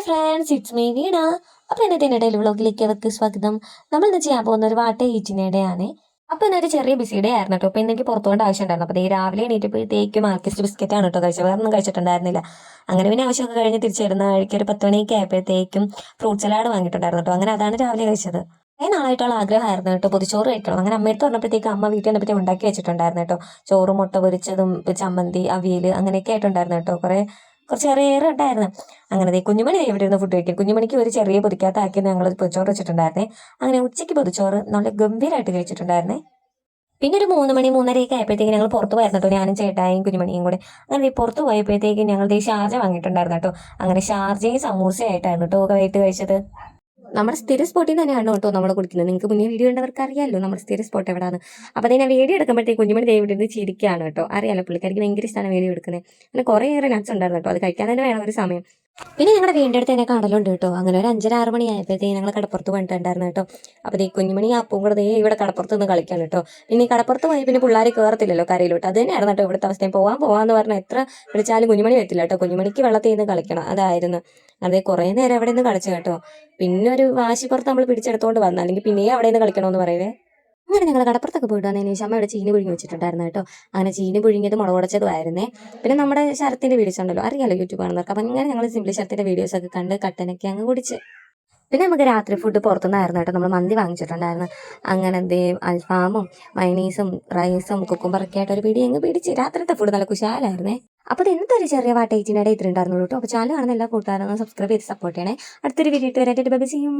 Friends, it's me വീണ. അപ്പോൾ ഇന്നത്തെ daily വ്ളോഗിലേക്ക് അവർക്ക് സ്വാഗതം. നമ്മൾ ഇന്ന് ചെയ്യാൻ പോകുന്ന ഒരു വാട്ട ഈറ്റിനിടെയാണ്. അപ്പോൾ ഇന്നൊരു ചെറിയ ബിസിയുടെ ആയിരുന്നു കേട്ടോ. അപ്പോൾ ഇന്നെനിക്ക് പുറത്തു പോകേണ്ട ആവശ്യമുണ്ടായിരുന്നു. അപ്പോൾ ഈ രാവിലെ എണീറ്റപ്പോഴത്തേക്കും മാർക്കറ്റ് ബിസ്ക്കറ്റാണ് കേട്ടോ കഴിച്ചത്, വേറെ ഒന്നും കഴിച്ചിട്ടുണ്ടായിരുന്നില്ല. അങ്ങനെ പിന്നെ ആവശ്യമൊക്കെ കഴിഞ്ഞ് തിരിച്ചു വരുന്ന വഴിക്ക് ഒരു 10 മണിയൊക്കെ ആയപ്പോഴത്തേക്കും ഫ്രൂട്ട് സലാഡ് വാങ്ങിയിട്ടുണ്ടായിരുന്നു കേട്ടോ. അങ്ങനെ അതാണ് രാവിലെ കഴിച്ചത്. കുറേ നാളായിട്ടുള്ള ആഗ്രഹമായിരുന്നു കേട്ടോ പൊതിച്ചോറ് കഴിക്കണം. അങ്ങനെ അമ്മയടുത്ത് പറഞ്ഞപ്പോഴത്തേക്ക് അമ്മ വീട്ടിൽ വന്നപ്പോഴത്തേ ഉണ്ടാക്കി വെച്ചിട്ടുണ്ടായിരുന്നു കേട്ടോ. ചോറ്, മുട്ട പൊരിച്ചതും ചമ്മന്തി, അവിയൽ അങ്ങനെയൊക്കെ ആയിട്ടുണ്ടായിരുന്നു കേട്ടോ. കുറച്ചേറെ ഉണ്ടായിരുന്നു. അങ്ങനെ കുഞ്ഞുമണി ഇവിടെ ഇരുന്ന് ഫുഡ് കഴിക്കും. കുഞ്ഞുമണിക്ക് ഒരു ചെറിയ പൊതിക്കകത്താക്കി ഞങ്ങൾ പൊതിച്ചോറ് വെച്ചിട്ടുണ്ടായിരുന്നേ. അങ്ങനെ ഉച്ചയ്ക്ക് പൊതിച്ചോറ് നല്ല ഗംഭീരമായിട്ട് കഴിച്ചിട്ടുണ്ടായിരുന്നേ. പിന്നെ ഒരു 3 മണി 3:30 ആയപ്പോഴത്തേക്ക് ഞങ്ങൾ പുറത്ത് പോയിരുന്നു കേട്ടോ. ഞാനും ചേട്ടായും കുഞ്ഞുമണിയും കൂടെ അങ്ങനെ പുറത്ത് പോയപ്പോഴത്തേക്ക് ഞങ്ങൾ ഷാർജ വാങ്ങിയിട്ടുണ്ടായിരുന്നു കേട്ടോ. അങ്ങനെ ഷാർജയും സമൂസയായിട്ടായിരുന്നു കേട്ടോ വൈകിട്ട് കഴിച്ചത്. നമ്മുടെ സ്ഥിര സ്പോട്ടിൽ തന്നെയാണ് കേട്ടോ നമ്മൾ കുടിക്കുന്നത്. നിങ്ങൾക്ക് മുന്നേ വീഡിയോ ഉണ്ടവർക്ക് അറിയാമല്ലോ നമ്മുടെ സ്ഥിര സ്പോട്ട് എവിടെയാണ്. അപ്പോൾ ഞാൻ വീഡിയോ എടുക്കുമ്പോഴത്തേക്ക് കുഞ്ഞുമണി ദൈവം ഇരുന്ന് ചിരിക്കുകയാണ് കേട്ടോ. അറിയാലോ, പുള്ളിക്കാരിക്ക് ഭയങ്കര ഇഷ്ടമാണ് വീഡിയോ എടുക്കുന്നത്. അങ്ങനെ കുറേയേറെ നട്ട്സ് ഉണ്ടായിരുന്നു കേട്ടോ. അത് കഴിക്കാൻ തന്നെ വേണം ഒരു സമയം. പിന്നെ ഞങ്ങളുടെ വീടിൻ്റെ അടുത്ത് തന്നെ കടലുണ്ട് കേട്ടോ. അങ്ങനെ ഒരു 5:30-6 മണി ആയപ്പോഴത്തേക്ക് ഞങ്ങൾ കടപ്പുറത്ത് പോയിട്ടുണ്ടായിരുന്നു കേട്ടോ. അപ്പോൾ കുഞ്ഞുമണി അപ്പവും കൂടെ ഇവിടെ കടപ്പുറത്ത് നിന്ന് കളിക്കാൻ കേട്ടോ. പിന്നെ ഈ കടപ്പുറത്ത് പോയി പിന്നെ പിള്ളേർ കയറത്തില്ലല്ലോ കരയിലോട്ട്. അത് തന്നെയായിരുന്നു കേട്ടോ ഇവിടുത്തെ അവസ്ഥയും. പോകാമെന്ന് പറഞ്ഞാൽ എത്ര വിളിച്ചാലും കുഞ്ഞുമണി വരത്തില്ല കേട്ടോ. കുഞ്ഞുമണിക്ക് വെള്ളത്തിൽ നിന്ന് കളിക്കണം, അതായിരുന്നു. അതേ കുറേ നേരം അവിടെ നിന്ന് കളിച്ചു കേട്ടോ. പിന്നെ ഒരു വാശിപ്പുറത്ത് നമ്മൾ പിടിച്ചെടുത്തോണ്ട് വന്നു, അല്ലെങ്കിൽ പിന്നെയും അവിടെ നിന്ന് കളിക്കണമെന്ന് പറയുവേ. അങ്ങനെ ഞങ്ങൾ കടപ്പുറത്തൊക്കെ പോയിട്ട് വന്നതിന് ശേഷം അമ്മ ഇവിടെ ചീനി പുഴുങ്ങി വെച്ചിട്ടുണ്ടായിരുന്നു കേട്ടോ. അങ്ങനെ ചീനി പുഴുങ്ങിയത് മുളകുടച്ചതുമായിരുന്നേ. പിന്നെ നമ്മുടെ ശരത്തിൻ്റെ വീഡിയോസ് ഉണ്ടല്ലോ, അറിയാലോ യൂട്യൂബ് കാണുന്നവർക്ക്. അപ്പം അങ്ങനെ ഞങ്ങൾ സിംപ്ലി ശരത്തിൻ്റെ വീഡിയോസൊക്കെ കണ്ട് കട്ടനൊക്കെ അങ്ങ് കുടിച്ച്. പിന്നെ നമുക്ക് രാത്രി ഫുഡ് പുറത്തുനിന്നായിരുന്നു കേട്ടോ. നമ്മൾ മന്തി വാങ്ങിച്ചിട്ടുണ്ടായിരുന്നു. അങ്ങനെ അൽഫാമും മൈനീസും റൈസും കുക്കുംബറൊക്കെ ആയിട്ട് ഒരു പിടി അങ്ങ് പിടിച്ച് രാത്രിത്തെ ഫുഡ് നല്ല കുശാലായിരുന്നേ. അപ്പോൾ ഇന്നത്തെ ഒരു ചെറിയ വാട്ടേജിനിടെ ഇത്രയുണ്ടായിരുന്നു കേട്ടോ. അപ്പോൾ ചാനൽ കാണുന്ന എല്ലാ കൂട്ടുകാരും സബ്സ്ക്രൈബ് ചെയ്ത് സപ്പോർട്ട് ചെയ്യണേ. അടുത്തൊരു വീഡിയോ ഇട്ട് വരാനായിട്ട് ബൈ ബൈ, സീ യു.